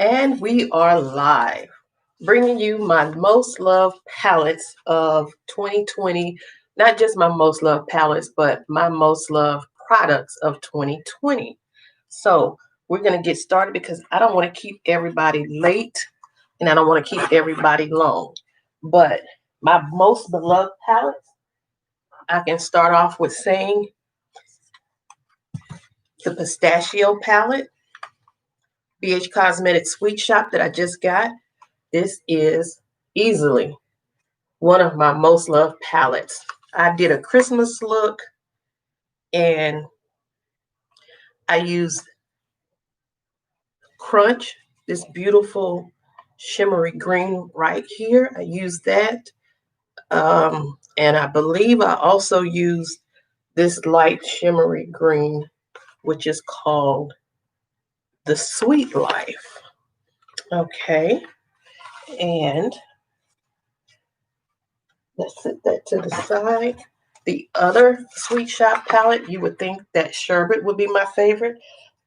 And we are live, bringing you my most loved palettes of 2020. Not just my most loved palettes, but my most loved products of 2020. So we're going to get started because I don't want to keep everybody late and I don't want to keep everybody long. But my most beloved palettes, I can start off with saying the Pistachio palette, BH Cosmetics Sweet Shop that I just got. This is easily one of my most loved palettes. I did a Christmas look and I used Crunch, this beautiful shimmery green right here. I used that. And I believe I also used this light shimmery green, which is called the Sweet Life. Okay. And let's set that to the side. The other Sweet Shop palette, you would think that Sherbet would be my favorite,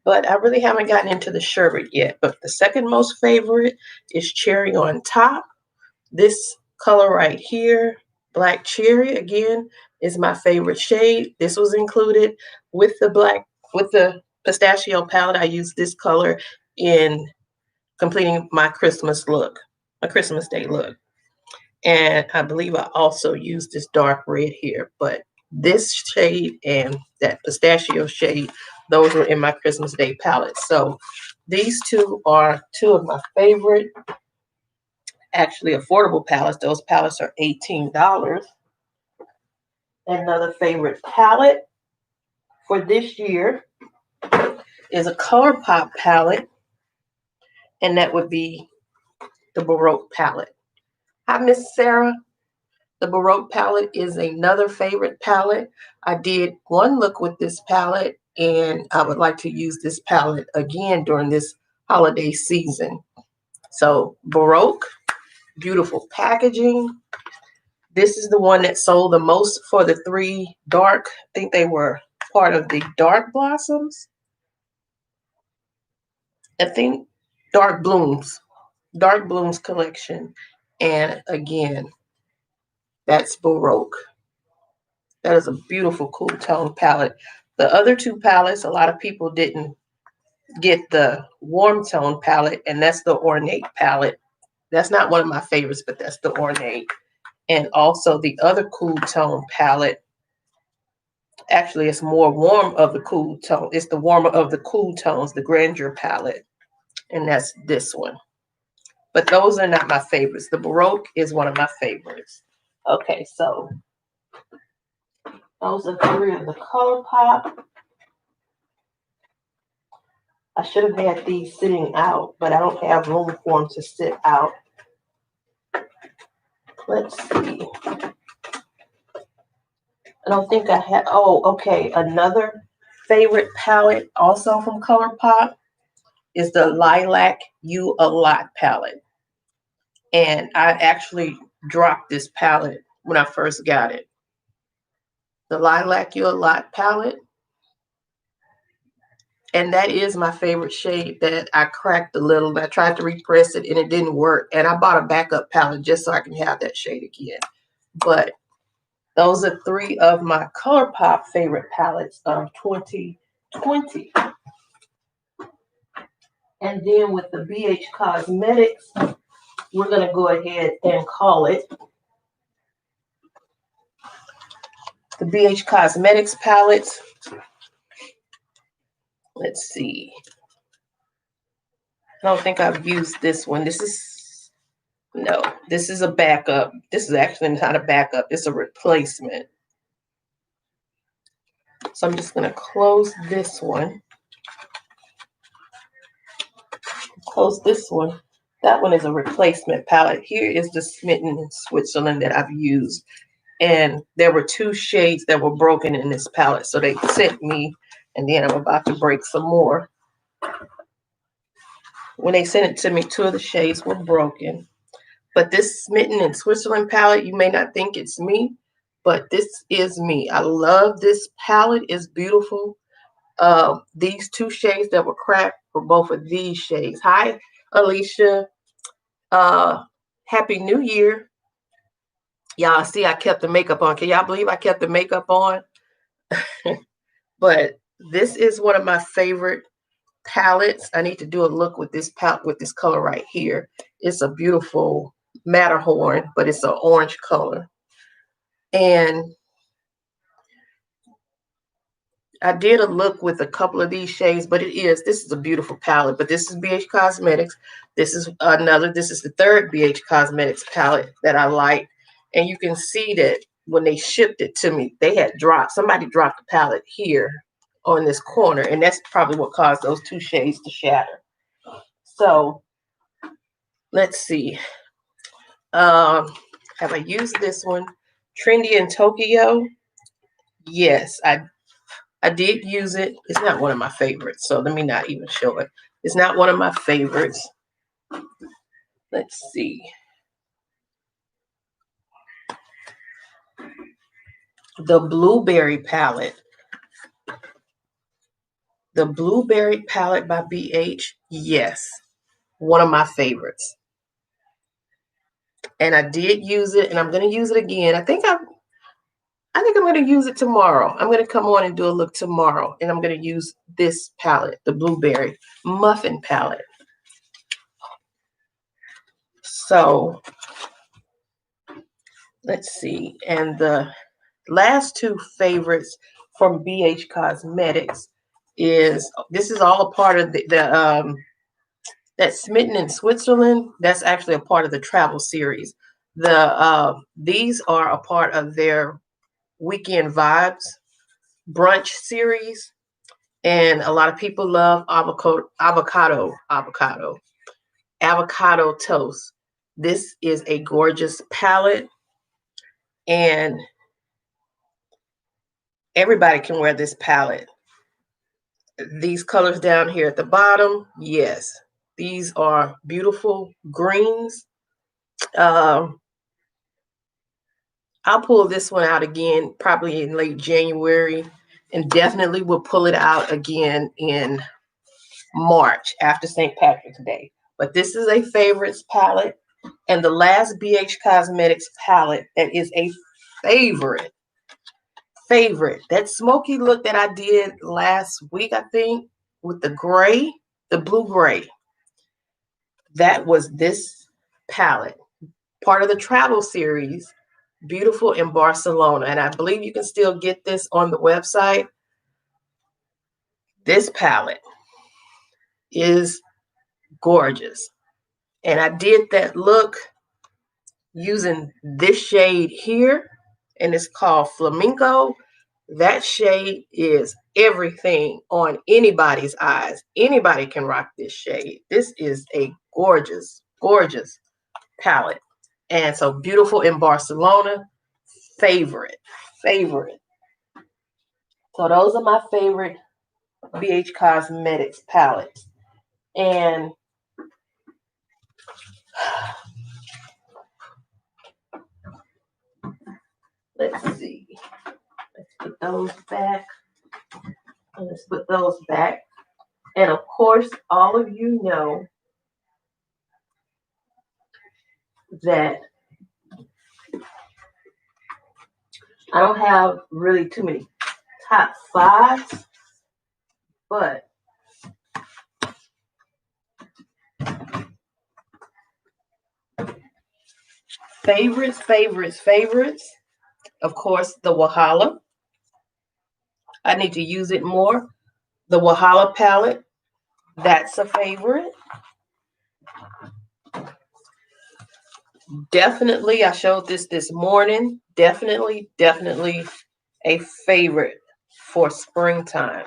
but I really haven't gotten into the Sherbet yet. But the second most favorite is Cherry on Top. This color right here, Black Cherry, again, is my favorite shade. This was included with the Pistachio palette. I used this color in completing my Christmas look, my Christmas Day look. And I believe I also used this dark red here, but this shade and that pistachio shade, those were in my Christmas Day palette. So these two are two of my favorite, actually affordable palettes. Those palettes are $18. Another favorite palette for this year is a Colourpop palette, and that would be the Baroque palette. Hi, Miss Sarah. The Baroque palette is another favorite palette. I did one look with this palette, and I would like to use this palette again during this holiday season. So Baroque, beautiful packaging. This is the one that sold the most for the three dark. I think they were part of the Dark Blossoms. I think Dark Blooms collection. And again, that's Baroque. That is a beautiful cool tone palette. The other two palettes, a lot of people didn't get the warm tone palette, and that's the Ornate palette. That's not one of my favorites, but that's the Ornate. And also the other cool tone palette, actually it's more warm of the cool tone. It's the warmer of the cool tones, the Grandeur palette, and that's this one. But those are not my favorites. The Baroque is one of my favorites. Okay, so those are three of the Colourpop. I should have had these sitting out, but I don't have room for them to sit out. Let's see. I don't think I had, oh, okay. Another favorite palette also from Colourpop is the Lilac You A Lot palette. And I actually dropped this palette when I first got it. The Lilac You A Lot palette. And that is my favorite shade that I cracked a little. I tried to repress it and it didn't work. And I bought a backup palette just so I can have that shade again. But those are three of my Colourpop favorite palettes of 2020. And then with the BH Cosmetics, we're going to go ahead and call it the BH Cosmetics palettes. Let's see. I don't think I've used this one. This is a backup. This is actually not a backup. It's a replacement. So I'm just going to close this one. Close this one. That one is a replacement palette. Here is the Smitten in Switzerland that I've used. And there were two shades that were broken in this palette. So they sent me, and then I'm about to break some more. When they sent it to me, two of the shades were broken. But this Smitten in Switzerland palette, you may not think it's me, but this is me. I love this palette. It's beautiful. These two shades that were cracked were both of these shades. Hi, Alicia. Happy New Year. Y'all see I kept the makeup on. Can y'all believe I kept the makeup on? But this is one of my favorite palettes. I need to do a look with this palette, with this color right here. It's a beautiful Matterhorn, but it's an orange color. And I did a look with a couple of these shades, but this is a beautiful palette. But this is BH Cosmetics. This is the third BH Cosmetics palette that I like. And you can see that when they shipped it to me, somebody dropped the palette here on this corner. And that's probably what caused those two shades to shatter. So let's see. Have I used this one? Trendy in Tokyo. Yes, I did use it. It's not one of my favorites, so let me not even show it. It's not one of my favorites. Let's see. The Blueberry Palette. The Blueberry Palette by BH. Yes, one of my favorites. And I did use it, and I'm going to use it again. I think I'm going to use it tomorrow. I'm going to come on and do a look tomorrow, and I'm going to use this palette, the Blueberry Muffin Palette. So let's see. And the last two favorites from BH Cosmetics is all a part of that Smitten in Switzerland. That's actually a part of the travel series. These are a part of their Weekend Vibes brunch series, and a lot of people love avocado toast. This is a gorgeous palette, and everybody can wear this palette. These colors down here at the bottom, yes, these are beautiful greens. I'll pull this one out again probably in late January, and definitely will pull it out again in March after St. Patrick's Day. But this is a favorites palette. And the last BH Cosmetics palette that is a favorite, that smoky look that I did last week, I think, with the gray, the blue gray. That was this palette, part of the travel series, Beautiful in Barcelona. And I believe you can still get this on the website. This palette is gorgeous. And I did that look using this shade here, and it's called Flamenco. That shade is everything on anybody's eyes. Anybody can rock this shade. This is a gorgeous, gorgeous palette. And so Beautiful in Barcelona, favorite. So those are my favorite BH Cosmetics palettes. And let's see. Let's put those back. Let's put those back. And of course, all of you know that I don't have really too many top fives, but favorites. Of course, the Wahala. I need to use it more. The Wahala palette. That's a favorite. Definitely, I showed this morning. Definitely a favorite for springtime.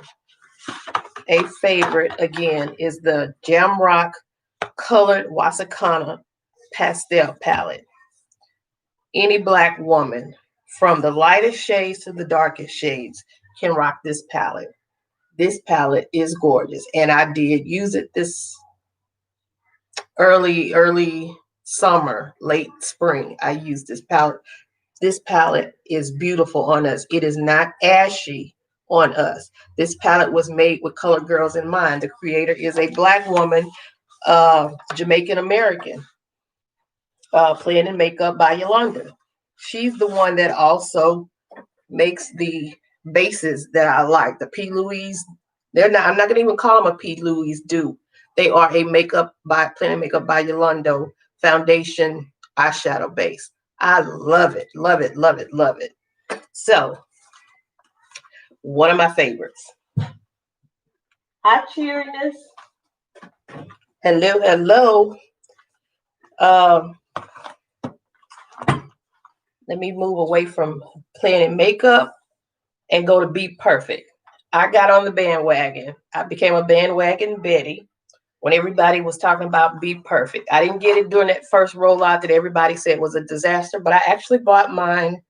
A favorite, again, is the Jamrock Colored Wasakana Pastel Palette. Any Black woman, from the lightest shades to the darkest shades, can rock this palette. This palette is gorgeous, and I did use it this early summer, late spring. I used this palette. This palette is beautiful on us. It is not ashy on us. This palette was made with colored girls in mind. The creator is a Black woman Jamaican American, Plan and Makeup by Yolanda. She's the one that also makes the bases that I like. The P. Louise, they're not, I'm not gonna even call them a P. Louise dupe. They are a makeup by Plan and Makeup by Yolanda foundation eyeshadow base. I love it, love it, love it, love it. So, one of my favorites. Hi, Cheeriness. Hello, hello. Let me move away from Plan and Makeup and go to Be Perfect. I got on the bandwagon. I became a bandwagon Betty when everybody was talking about Be Perfect. I didn't get it during that first rollout that everybody said was a disaster, but I actually bought mine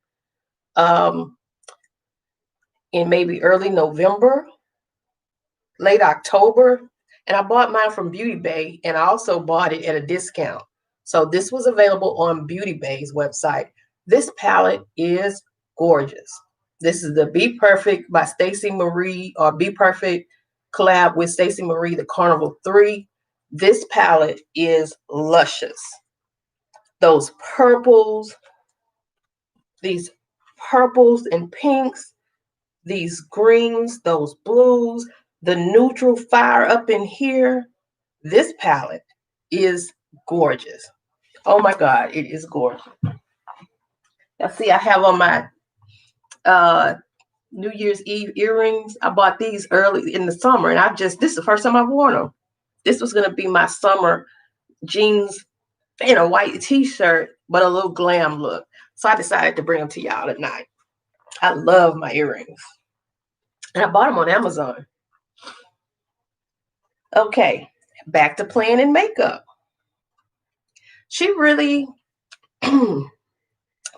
in maybe early November, late October, and I bought mine from Beauty Bay, and I also bought it at a discount. So this was available on Beauty Bay's website. This palette is gorgeous. This is the Be Perfect by Stacey Marie, or Be Perfect collab with Stacey Marie, the Carnival 3. This palette is luscious. Those purples, these purples and pinks, these greens, those blues, the neutral fire up in here. This palette is gorgeous. Oh my God, it is gorgeous. Now see, I have on my New Year's Eve earrings. I bought these early in the summer, and this is the first time I've worn them. This was going to be my summer jeans and a white t-shirt, but a little glam look. So I decided to bring them to y'all tonight. I love my earrings. And I bought them on Amazon. Okay, back to Plan and Makeup. She really, Plan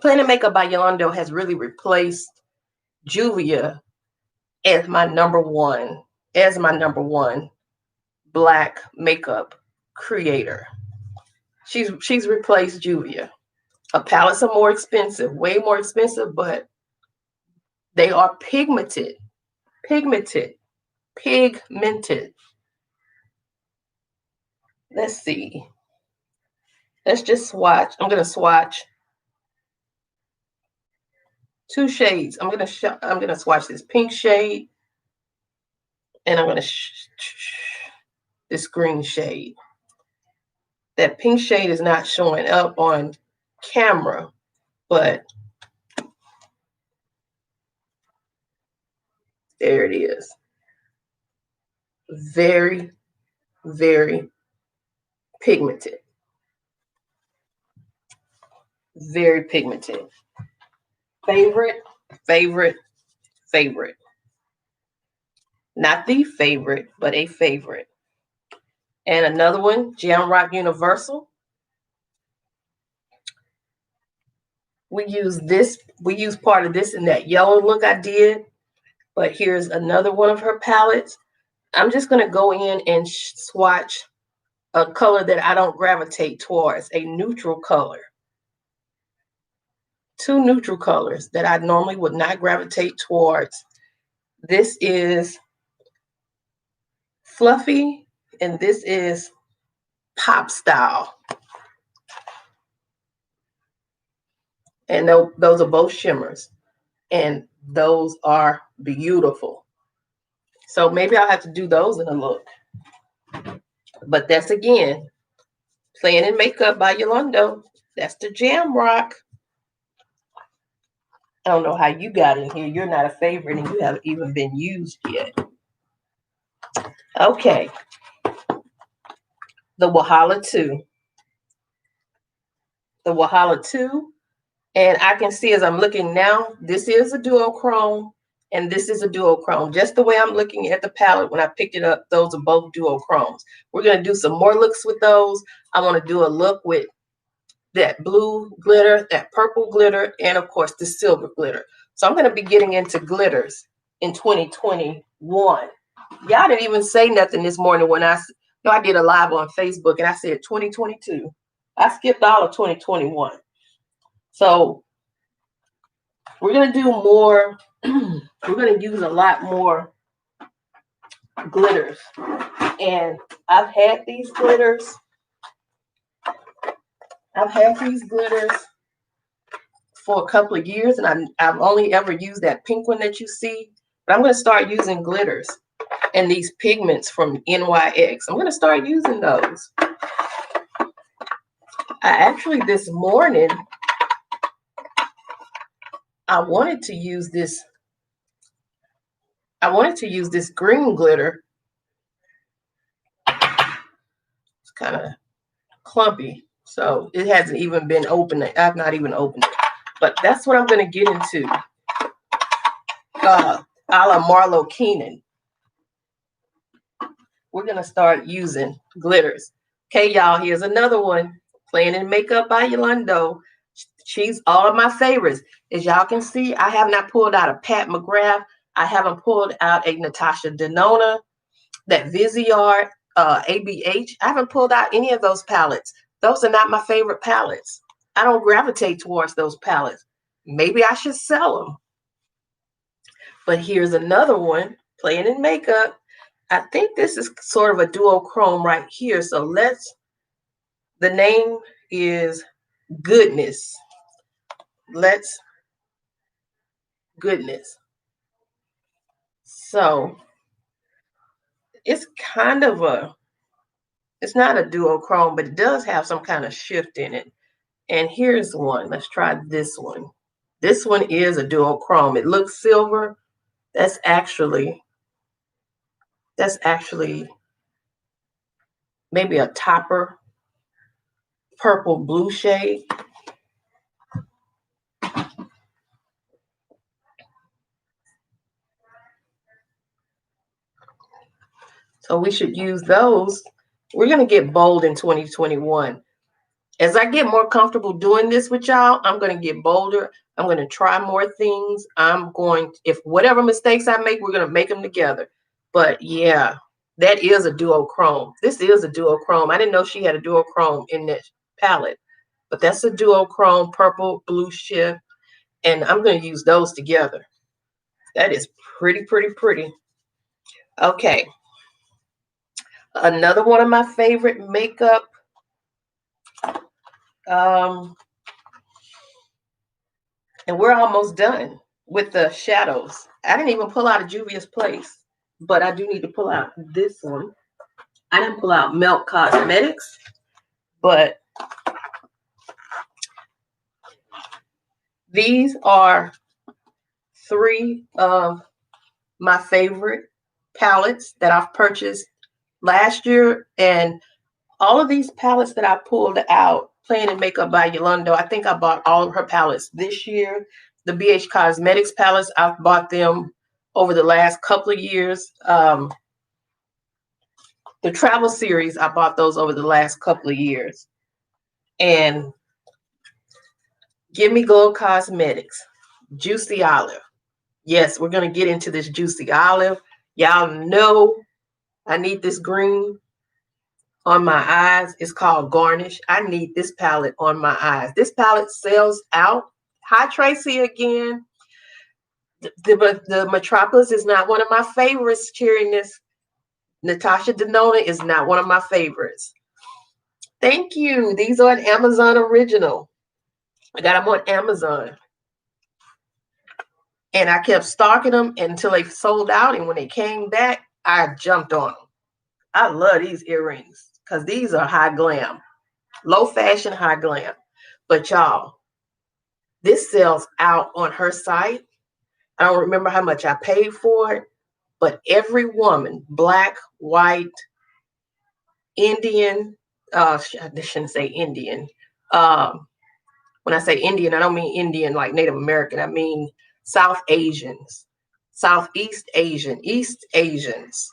and Makeup by Yolanda has really replaced Julia as my number one Black makeup creator. She's replaced Julia. Her palettes are more expensive, way more expensive, but they are pigmented. Let's see. Let's just swatch. I'm gonna swatch two shades. I'm gonna swatch this pink shade, and I'm gonna this green shade. That pink shade is not showing up on camera, but there it is. Very, very pigmented. Very pigmented. Favorite. Not the favorite, but a favorite. And another one, Jamrock Universal. We use part of this in that yellow look I did, but here's another one of her palettes. I'm just going to go in and swatch a color that I don't gravitate towards, a neutral color. Two neutral colors that I normally would not gravitate towards. This is Fluffy, and this is Pop Style. And those are both shimmers. And those are beautiful. So maybe I'll have to do those in a look. But that's, again, Plan and Makeup by Yolanda. That's the Jamrock. I don't know how you got in here. You're not a favorite, and you haven't even been used yet. Okay. The Wahala 2. The Wahala 2. And I can see as I'm looking now, this is a duochrome and this is a duochrome. Just the way I'm looking at the palette when I picked it up, those are both duochromes. We're going to do some more looks with those. I want to do a look with that blue glitter, that purple glitter, and of course the silver glitter. So I'm going to be getting into glitters in 2021. Y'all didn't even say nothing this morning when I did a live on Facebook and I said 2022. I skipped all of 2021. So we're going to do more. We're going to use a lot more glitters. And I've had these glitters. For a couple of years, and I've only ever used that pink one that you see. But I'm going to start using glitters and these pigments from NYX. I'm going to start using those. This morning, I wanted to use this green glitter. It's kind of clumpy, so it hasn't even been opened. I've not even opened it, but that's what I'm going to get into. A la Marlo Keenan. We're going to start using glitters. Okay, y'all, here's another one. Playing in Makeup by Yolanda. She's all of my favorites. As y'all can see, I have not pulled out a Pat McGrath. I haven't pulled out a Natasha Denona, that Viseart, ABH. I haven't pulled out any of those palettes. Those are not my favorite palettes. I don't gravitate towards those palettes. Maybe I should sell them. But here's another one, Playing in Makeup. I think this is sort of a duochrome right here. So the name is Goodness. Goodness. So it's kind of it's not a duochrome, but it does have some kind of shift in it. And here's one. Let's try this one. This one is a duochrome. It looks silver. That's actually maybe a topper purple blue shade. So we should use those. We're going to get bold in 2021. As I get more comfortable doing this with y'all, I'm going to get bolder. I'm going to try more things. If whatever mistakes I make, we're going to make them together. But yeah, that is a duochrome. This is a duochrome. I didn't know she had a duochrome in this palette, but that's a duochrome purple blue shift. And I'm going to use those together. That is pretty, pretty, pretty. Okay. Another one of my favorite makeup. And we're almost done with the shadows. I didn't even pull out a Juvia's Place, but I do need to pull out this one. I didn't pull out Melt Cosmetics, but these are 3 of my favorite palettes that I've purchased last year. And all of these palettes that I pulled out, Playing in Makeup by Yolanda, I think I bought all of her palettes this year. The BH Cosmetics palettes, I've bought them over the last couple of years. The travel series, I bought those over the last couple of years. And Gimme Glow Cosmetics, Juicy Olive. Yes, we're going to get into this Juicy Olive. Y'all know I need this green on my eyes. It's called Garnish. I need this palette on my eyes. This palette sells out. Hi, Tracy again. The Metropolis is not one of my favorites, cheeriness. Natasha Denona is not one of my favorites. Thank you. These are an Amazon original. I got them on Amazon. And I kept stalking them until they sold out. And when they came back, I jumped on them. I love these earrings because these are high glam. Low fashion, high glam. But y'all, this sells out on her site. I don't remember how much I paid for it, but every woman, black, white, Indian, I shouldn't say Indian. When I say Indian, I don't mean Indian like Native American. I mean South Asians, Southeast Asian, East Asians,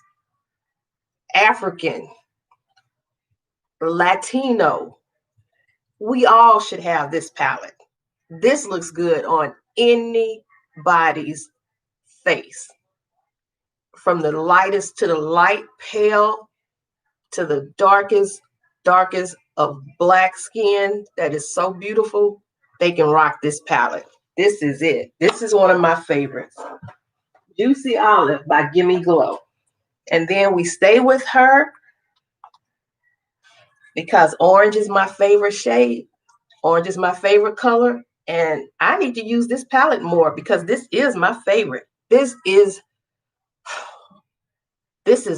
African, Latino. We all should have this palette. This looks good on anybody's face. From the lightest to the light pale to the darkest of black skin that is so beautiful, they can rock this palette. This is it. This is one of my favorites. Juicy Olive by Gimme Glow. And then we stay with her because orange is my favorite shade. Orange is my favorite color. And I need to use this palette more because this is my favorite. This is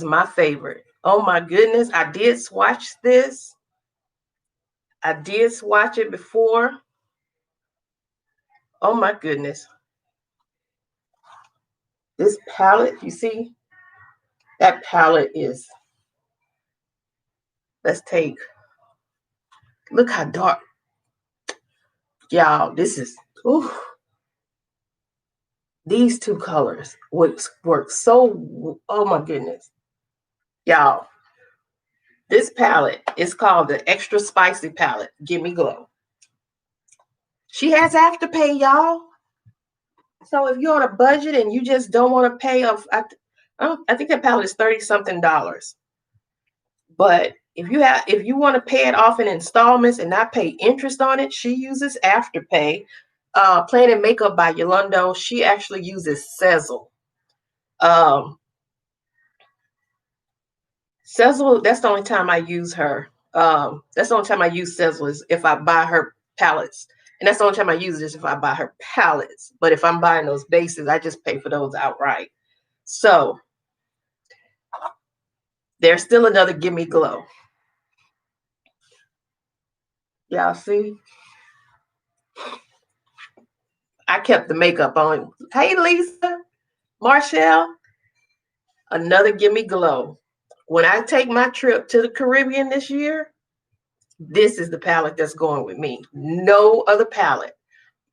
my favorite. Oh my goodness. I did swatch this. I did swatch it before. Oh my goodness. This palette, you see? That palette is, let's take, look how dark. Y'all, this is, ooh. These two colors work so, oh my goodness. Y'all, this palette is called the Extra Spicy Palette. Gimme Glow. She has Afterpay, y'all. So if you're on a budget and you just don't want to pay, I think that palette is $30-something. But if you want to pay it off in installments and not pay interest on it, she uses Afterpay. Plan and Makeup by Yolando, she actually uses Sezzle. Sezzle, that's the only time I use her. That's the only time I use Sezzle is if I buy her palettes. And that's the only time I use this if I buy her palettes. But if I'm buying those bases, I just pay for those outright. So there's still another Gimme Glow. Y'all see? I kept the makeup on. Hey, Lisa, Marshall, another Gimme Glow. When I take my trip to the Caribbean this year, this is the palette that's going with me. No other palette.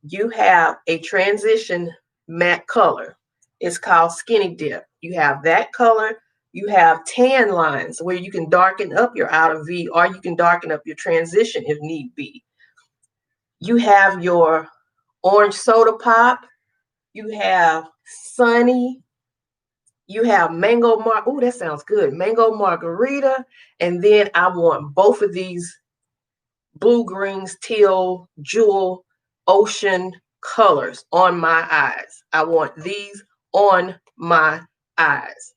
You have a transition matte color. It's called Skinny Dip. You have that color. You have tan lines where you can darken up your outer V or you can darken up your transition if need be. You have your orange soda pop. You have Sunny. You have mango oh, that sounds good. Mango margarita. And then I want both of these blue, greens, teal, jewel, ocean colors on my eyes. I want these on my eyes.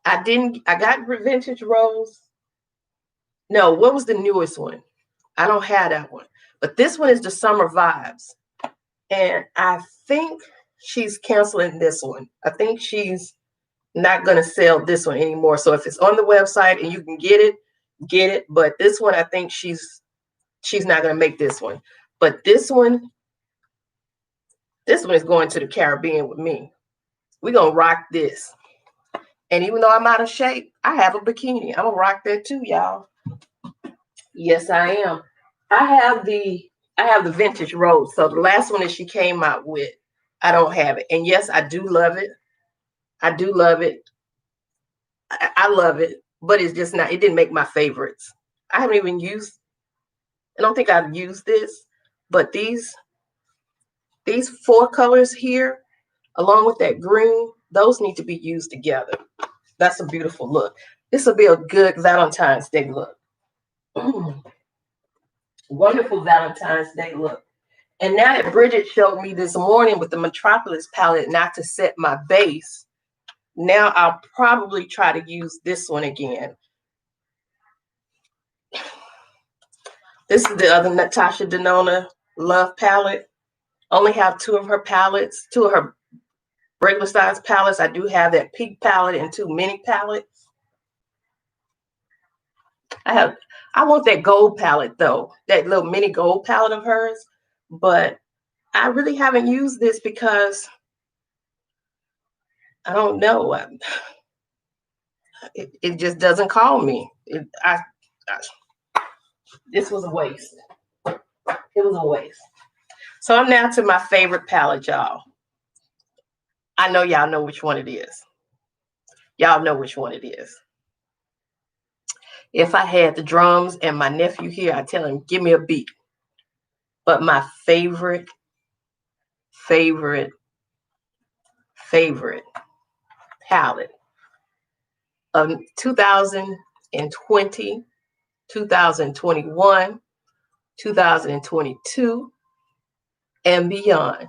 I got Vintage Rose. No, what was the newest one? I don't have that one. But this one is the Summer Vibes. And I think she's canceling this one. I think she's not going to sell this one anymore. So if it's on the website and you can get it, get it. But this one, I think she's not going to make this one. But this one is going to the Caribbean with me. We're going to rock this. And even though I'm out of shape, I have a bikini. I'm going to rock that too, y'all. Yes, I am. I have the Vintage Rose. So the last one that she came out with, I don't have it. And yes, I do love it. I do love it. I love it. But it's just not, it didn't make my favorites. I haven't even used, I don't think I've used this. But these 4 colors here, along with that green, those need to be used together. That's a beautiful look. This will be a good Valentine's Day look. Wonderful Valentine's Day look. And now that Bridget showed me this morning with the Metropolis palette not to set my base, now I'll probably try to use this one again. This is the other Natasha Denona Love palette. Only have 2 of her palettes, 2 of her regular size palettes. I do have that pink palette and 2 mini palettes. I want that gold palette though, that little mini gold palette of hers, but I really haven't used this because I don't know. It just doesn't call me. This was a waste. It was a waste. So I'm now to my favorite palette, y'all. I know y'all know which one it is. Y'all know which one it is. If I had the drums and my nephew here, I'd tell him, give me a beat. But my favorite palette of 2020, 2021, 2022, and beyond.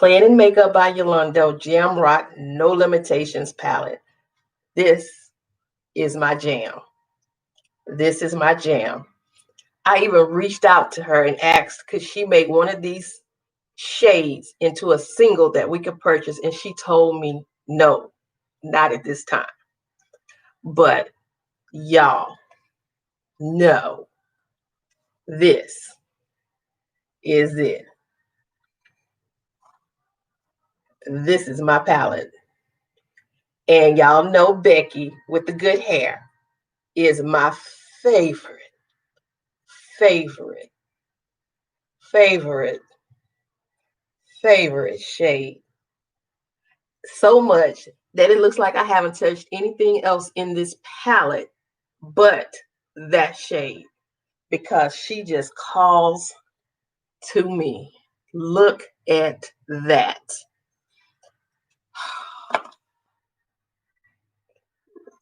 Playing in Makeup by Yolanda Jam Rock No Limitations palette. This is my jam. This is my jam. I even reached out to her and asked, could she make one of these shades into a single that we could purchase? And she told me, no, not at this time. But y'all, no, this is it. This is my palette. And y'all know Becky with the good hair is my favorite shade. So much that it looks like I haven't touched anything else in this palette but that shade, because she just calls to me. Look at that.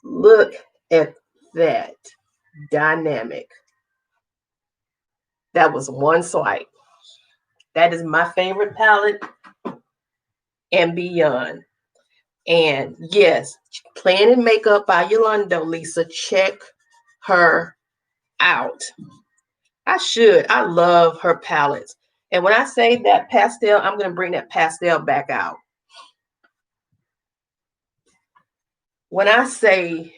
Look at that dynamic. That was one swipe. That is my favorite palette and beyond. And yes, Playing in Makeup by Yolanda, Lisa, check her out. I love her palettes. And when I say that pastel, I'm going to bring that pastel back out. When I say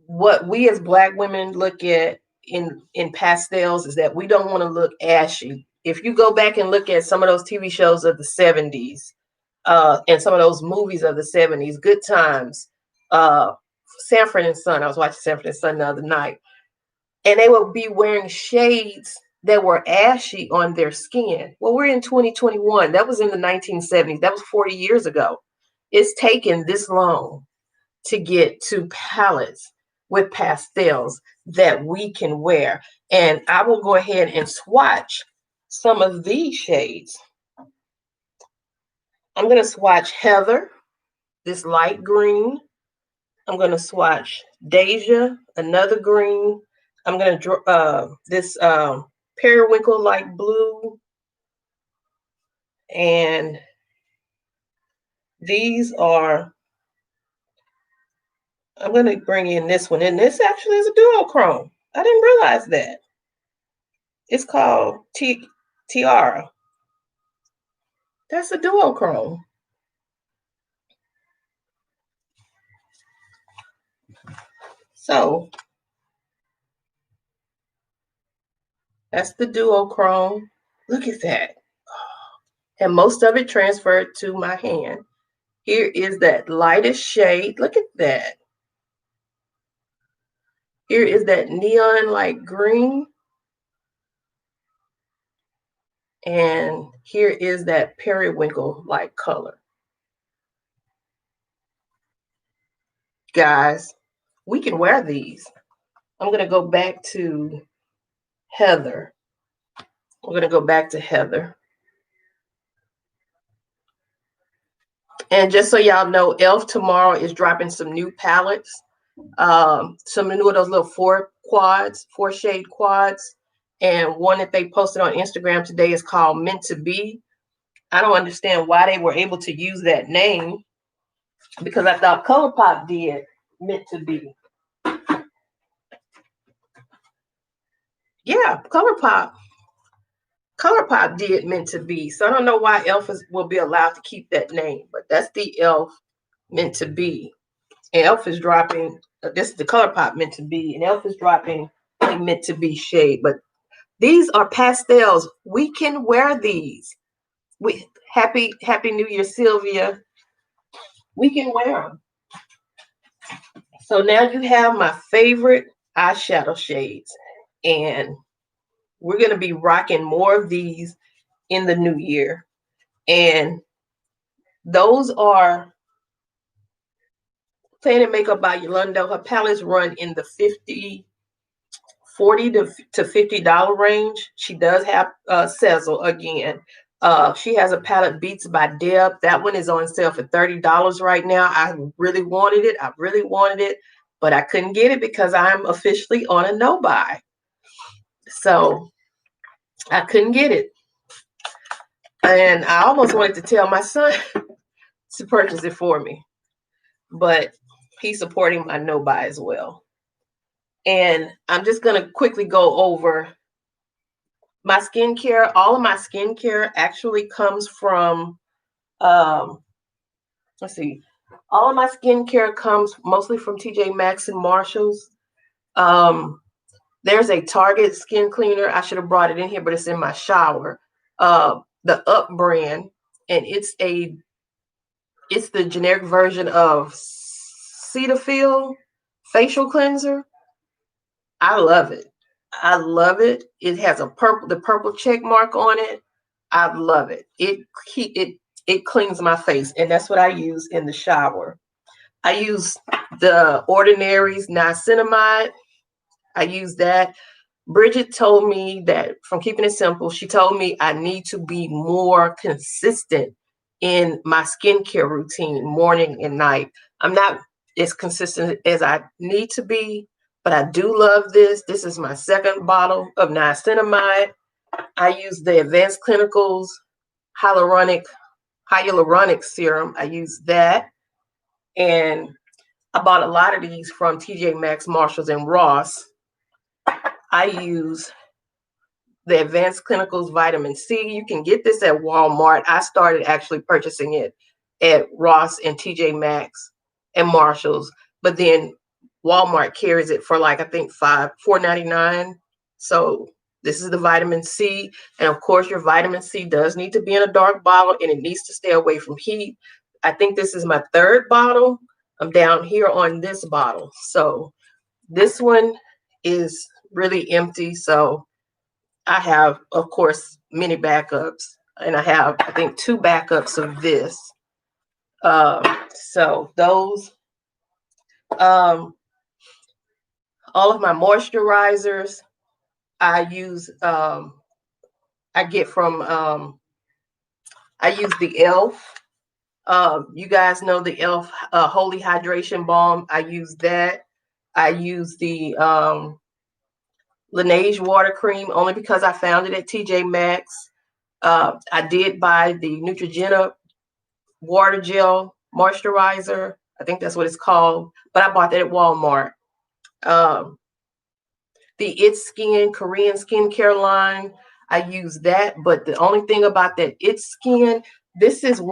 what we as Black women look at in pastels is that we don't want to look ashy. If you go back and look at some of those TV shows of the 70s and some of those movies of the 70s, Good Times, Sanford and Son. I was watching Sanford and Son the other night, and they would be wearing shades that were ashy on their skin. Well, we're in 2021. That was in the 1970s. That was 40 years ago. It's taken this long to get to palettes with pastels that we can wear. And I will go ahead and swatch some of these shades. I'm going to swatch Heather, this light green. I'm going to swatch Deja, another green. I'm going to draw this periwinkle light blue. And these are, I'm going to bring in this one. And this actually is a duochrome. I didn't realize that. It's called Tiara. That's a duochrome. So that's the duochrome. Look at that. And most of it transferred to my hand. Here is that lightest shade. Look at that. Here is that neon light green. And here is that periwinkle light color. Guys, we can wear these. I'm going to go back to Heather. We're going to go back to Heather. And just so y'all know, e.l.f. tomorrow is dropping some new palettes. Some new of those little four shade quads. And one that they posted on Instagram today is called Meant to Be. I don't understand why they were able to use that name, because I thought Colourpop did Meant to Be. Yeah, Colourpop did Meant to Be. So I don't know why e.l.f. will be allowed to keep that name, but that's the e.l.f. Meant to Be. And e.l.f. is dropping, this is the Colourpop Meant to Be, and e.l.f. is dropping a Meant to Be shade. But these are pastels. We can wear these. Happy New Year, Sylvia. We can wear them. So now you have my favorite eyeshadow shades. And we're going to be rocking more of these in the new year. And those are Playing in Makeup by Yolanda. Her palettes run in the $40 to $50 range. She does have Sezzle again. She has a palette Beats by Deb. That one is on sale for $30 right now. I really wanted it, but I couldn't get it because I'm officially on a no buy. So I couldn't get it. And I almost wanted to tell my son to purchase it for me, but he's supporting my no buy as well. And I'm just going to quickly go over my skincare. All of my skincare actually comes from, let's see, all of my skincare comes mostly from TJ Maxx and Marshalls. There's a Target skin cleaner. I should have brought it in here, but it's in my shower. The Up brand, and it's the generic version of Cetaphil facial cleanser. I love it. I love it. It has the purple check mark on it. I love it. It cleans my face, and that's what I use in the shower. I use the Ordinaries Niacinamide. I use that. Bridget told me that from keeping it simple, she told me I need to be more consistent in my skincare routine, morning and night. I'm not as consistent as I need to be, but I do love this. This is my second bottle of niacinamide. I use the Advanced Clinicals hyaluronic serum. I use that. And I bought a lot of these from TJ Maxx, Marshalls, and Ross. I use the Advanced Clinicals Vitamin C. You can get this at Walmart. I started actually purchasing it at Ross and TJ Maxx and Marshalls, but then Walmart carries it for like, I think $4.99. So this is the vitamin C. And of course, your vitamin C does need to be in a dark bottle, and it needs to stay away from heat. I think this is my third bottle. I'm down here on this bottle. So this one is really empty. So I have, of course, many backups, and I have, I think, 2 backups of this. So those, all of my moisturizers, I use, I get from, I use the e.l.f. You guys know the e.l.f. Holy Hydration Balm. I use that. I use the Laneige water cream only because I found it at TJ Maxx. I did buy the Neutrogena water gel moisturizer. I think that's what it's called, but I bought that at Walmart. The It's Skin Korean skincare line, I use that, but the only thing about that It's Skin, this is the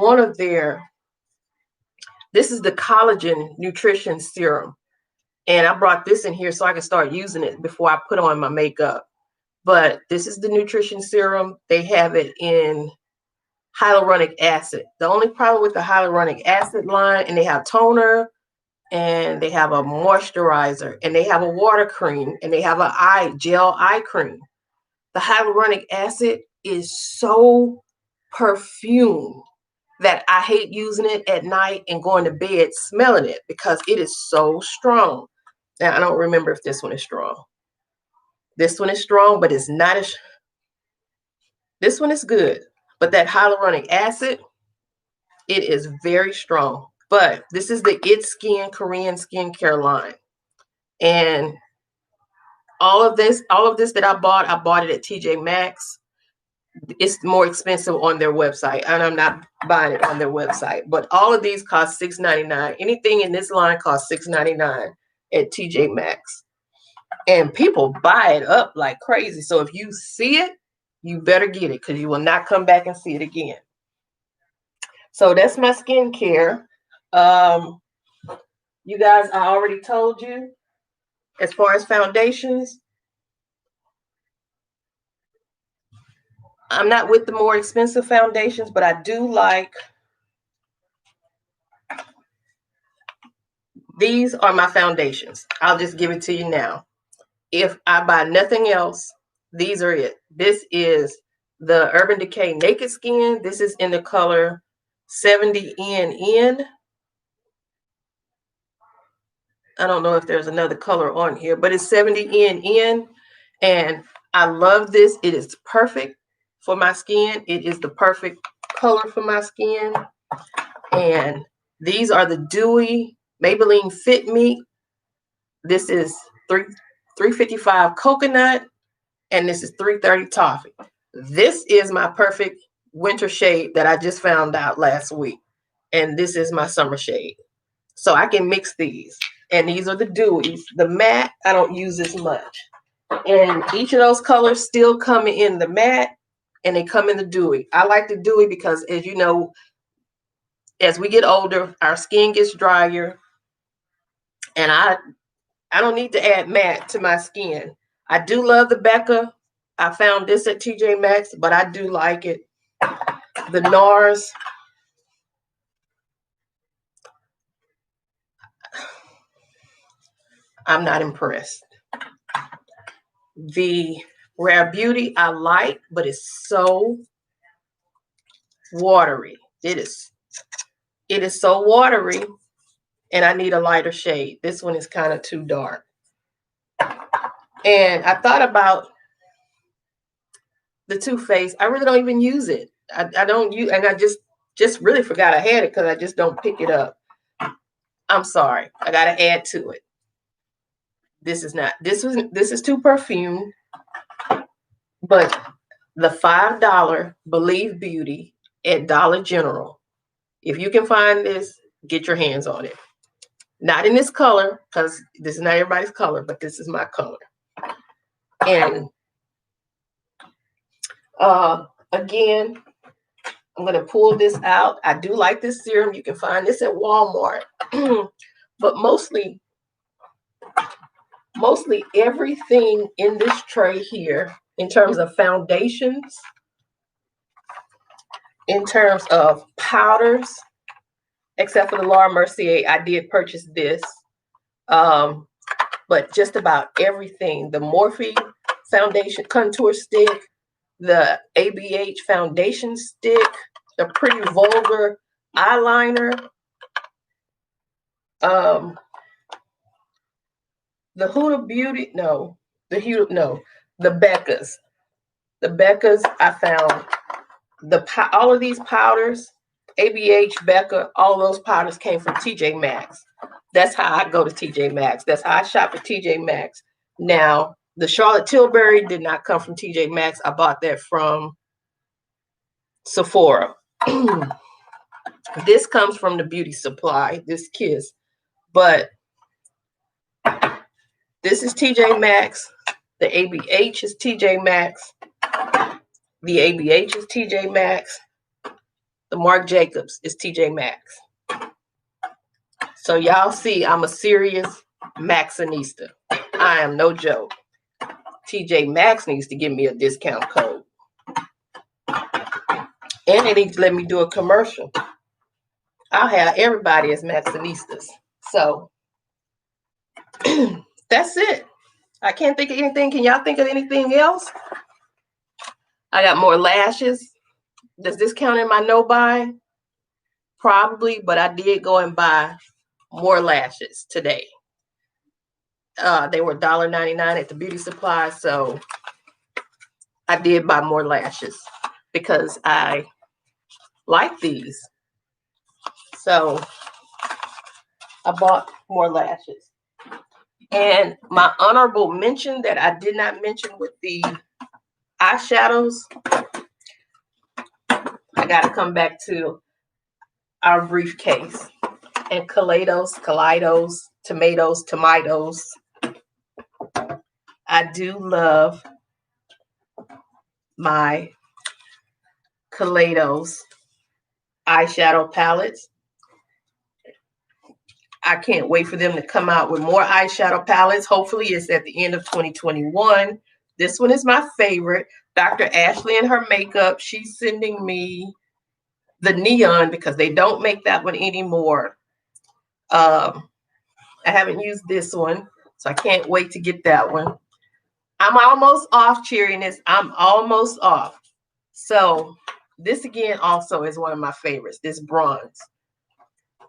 collagen nutrition serum. And I brought this in here so I can start using it before I put on my makeup. But this is the nutrition serum. They have it in hyaluronic acid. The only problem with the hyaluronic acid line, and they have toner, and they have a moisturizer, and they have a water cream, and they have a gel eye cream. The hyaluronic acid is so perfumed that I hate using it at night and going to bed smelling it because it is so strong. Now, I don't remember if this one is strong. This one is strong, but it's not as, this one is good. But that hyaluronic acid, it is very strong. But this is the It's Skin Korean skincare line. And all of this that I bought it at TJ Maxx. It's more expensive on their website, and I'm not buying it on their website. But all of these cost $6.99. Anything in this line costs $6.99 at TJ Maxx. And people buy it up like crazy. So if you see it, you better get it because you will not come back and see it again. So that's my skincare. You guys, I already told you, as far as foundations, I'm not with the more expensive foundations, but I do like, these are my foundations. I'll just give it to you now. If I buy nothing else, these are it. This is the Urban Decay Naked Skin. This is in the color 70NN. I don't know if there's another color on here, but it's 70NN. And I love this. It is perfect for my skin. It is the perfect color for my skin. And these are the Dewy Maybelline Fit Me. This is 355 coconut, and this is 330 toffee. This is my perfect winter shade that I just found out last week. And this is my summer shade. So I can mix these. And these are the dewies. The matte, I don't use as much. And each of those colors still come in the matte and they come in the dewy. I like the dewy because, as you know, as we get older, our skin gets drier. And I don't need to add matte to my skin. I do love the Becca. I found this at TJ Maxx, but I do like it. The NARS. I'm not impressed. The Rare Beauty I like, but it's so watery. It is so watery, and I need a lighter shade. This one is kind of too dark. And I thought about the Too Faced. I really don't even use it. I don't use, and I just really forgot I had it because I just don't pick it up. I'm sorry. I gotta add to it. This is too perfume, but the $5 Believe Beauty at Dollar General. If you can find this, get your hands on it. Not in this color, because this is not everybody's color, but this is my color. And again, I'm going to pull this out. I do like this serum. You can find this at Walmart. But mostly everything in this tray here, in terms of foundations, in terms of powders, except for the Laura Mercier, I did purchase this. But just about everything, the Morphe foundation contour stick, the ABH foundation stick, the Pretty Vulgar eyeliner, the Huda Beauty, the Beccas. The Beccas, I found all of these powders, ABH, Becca, all those powders came from TJ Maxx. That's how I go to TJ Maxx. That's how I shop at TJ Maxx. Now, the Charlotte Tilbury did not come from TJ Maxx. I bought that from Sephora. This comes from the Beauty Supply, this Kiss. But this is TJ Maxx. The ABH is TJ Maxx. The ABH is TJ Maxx. The Marc Jacobs is TJ Maxx. So y'all see, I'm a serious Maxxinista. I am no joke. TJ Maxx needs to give me a discount code. And they need to let me do a commercial. I'll have everybody as Maxxinistas. So that's it. I can't think of anything. Can y'all think of anything else? I got more lashes. Does this count in my no buy? Probably, but I did go and buy more lashes today. They were $1.99 at the Beauty Supply, so I did buy more lashes because I like these. So I bought more lashes. And my honorable mention that I did not mention with the eyeshadows, I got to come back to our briefcase. And Kaleidos, tomatoes. I do love my Kaleidos eyeshadow palettes. I can't wait for them to come out with more eyeshadow palettes. Hopefully it's at the end of 2021. This one is my favorite. Dr. Ashley and her makeup, she's sending me the neon because they don't make that one anymore. I haven't used this one, so I can't wait to get that one. I'm almost off, cheeriness. I'm almost off. So this again also is one of my favorites, this bronze.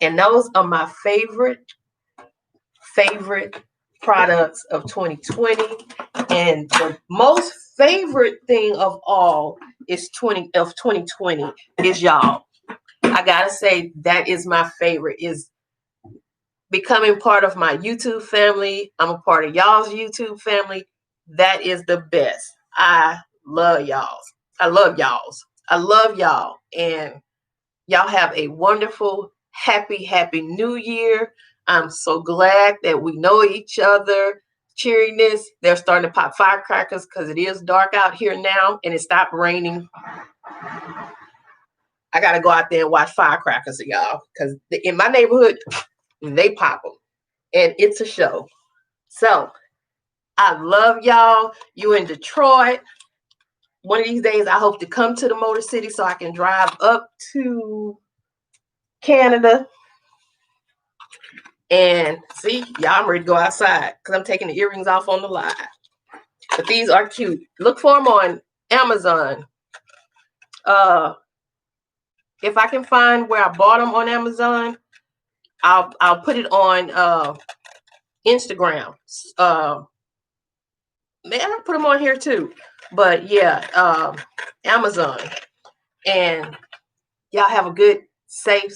And those are my favorite products of 2020. And the most favorite thing of all is 2020 is y'all. I gotta say that is my favorite, is becoming part of my YouTube family. I'm a part of y'all's YouTube family. That is the best. I love y'all's. I love y'all, and y'all have a wonderful, happy new year. I'm so glad that we know each other. Cheeriness. They're starting to pop firecrackers because it is dark out here now, and it stopped raining. I got to go out there and watch firecrackers, y'all, because in my neighborhood, they pop them, and it's a show. So I love y'all. You in Detroit. One of these days, I hope to come to the Motor City so I can drive up to Canada. And see, y'all, I'm ready to go outside because I'm taking the earrings off on the live. But these are cute. Look for them on Amazon. If I can find where I bought them on Amazon, I'll put it on Instagram. Man, I'll put them on here too. But yeah, Amazon. And y'all have a good, safe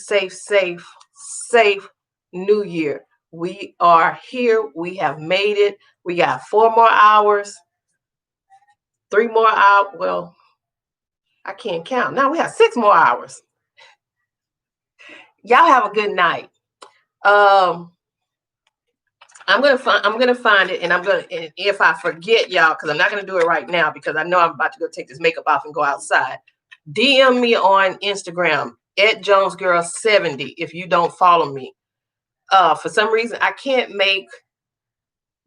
new year. We are here. We have made it. We got 4 more hours, 3 more hours. Well, I can't count. Now we have 6 more hours. Y'all have a good night. I'm gonna find it, and and if I forget, y'all, because I'm not gonna do it right now because I know I'm about to go take this makeup off and go outside. DM me on Instagram @JonesGirl70 if you don't follow me. For some reason, I can't make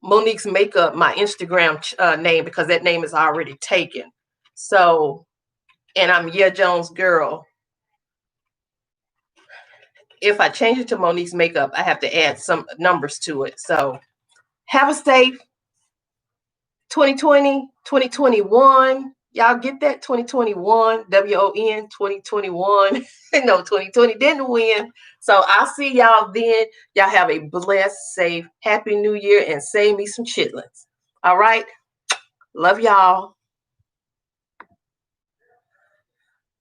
Monique's makeup my Instagram name because that name is already taken. So, and I'm Jones Girl. If I change it to Monique's makeup, I have to add some numbers to it. So, have a safe 2020, 2021. Y'all get that? 2021, WON 2021. No, 2020 didn't win. So I'll see y'all then. Y'all have a blessed, safe, happy new year, and save me some chitlins. All right. Love y'all.